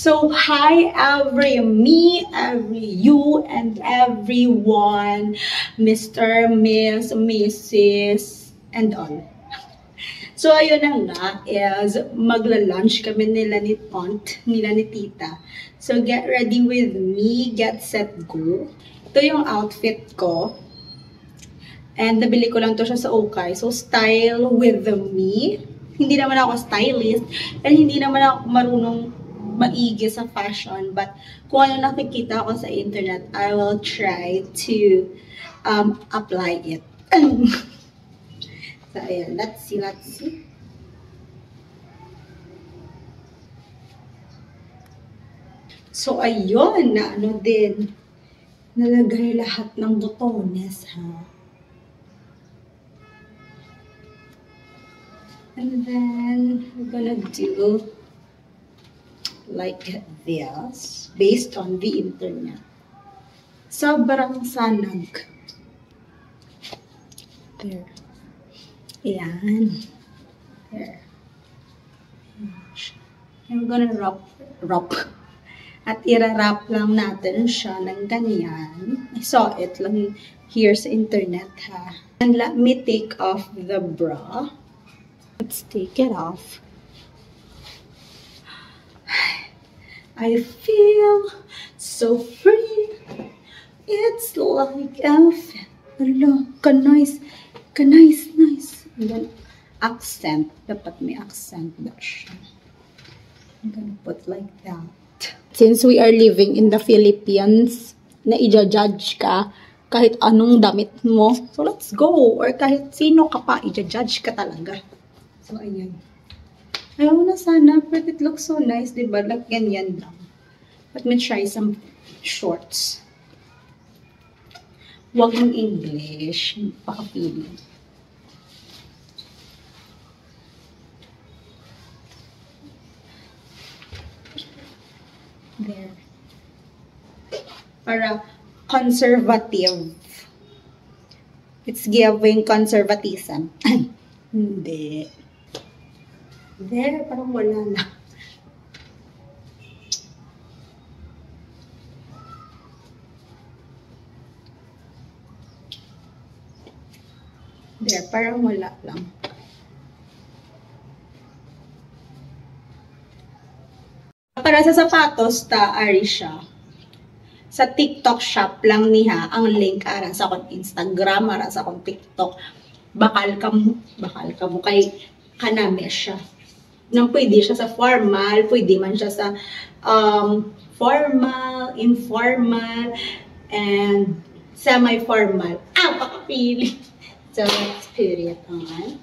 So, hi every you, and everyone, Mr., Miss, Mrs., and all. So, ayun na nga, is magla-lunch kami nila ni Aunt, nila ni Tita. So, get ready with me, get set, go. Ito yung outfit ko. And nabili ko lang to siya sa Okay. So, style with me. Hindi naman ako stylist, and hindi naman ako marunong maigi sa fashion, but kung ano nakikita ko sa internet, I will try to apply it. So, ayan, let's see. So, ayun, na ano din, nalagay lahat ng botones, ha? And then, we're gonna do like this, based on the internet. Sobrang sanag. There. Ayan. There. I'm gonna wrap. At ira-wrap lang natin siya ng ganyan. I saw it lang here sa internet, ha. And let me take off the bra. Let's take it off. I feel so free. It's like elephant. Hello, nice. And then accent. Dapat may accent na siya. I'm gonna put like that. Since we are living in the Philippines, na i-judge ka kahit anong damit mo. So let's go. Or kahit sino ka pa, i-judge ka talaga. So ayan. Ayaw na sana, but it looks so nice, diba? Like ganyan lang. Let me try some shorts. Huwag mong English. Pakapili. There. Para conservative. It's giving conservatism. Hindi. There, parang wala na. There, parang wala lang. Para sa sapatos, ari siya. Sa TikTok shop lang niya, ang link ara sa akong Instagram, ara sa akong TikTok. Bakal ka mo kay kaname siya. Nang pwede siya sa formal, pwede man siya sa formal, informal, and semi-formal. Pakapili. So, let's put it on.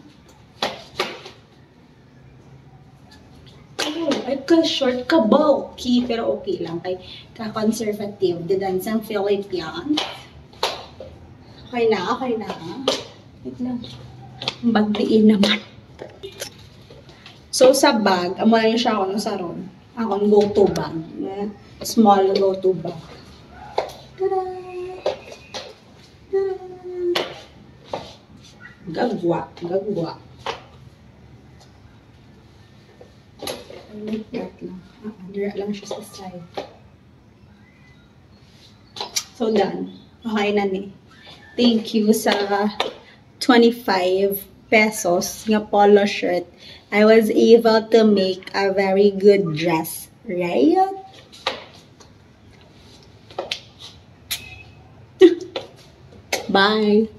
Oh, ay ka-short, ka-bulky, pero okay lang. Kay ka-conservative, didansang Philippines. Okay na. Wait lang. Bagdiin naman. So, sa bag, amo lang siya ako ng saron. Akong go-to bag. Small go-to bag. Tada! Gagwa. Like that lang. Dira lang siya sa side. So, done. Okay na ni. Thank you sa 25 pesos nga polo shirt. I was able to make a very good dress, right? Bye.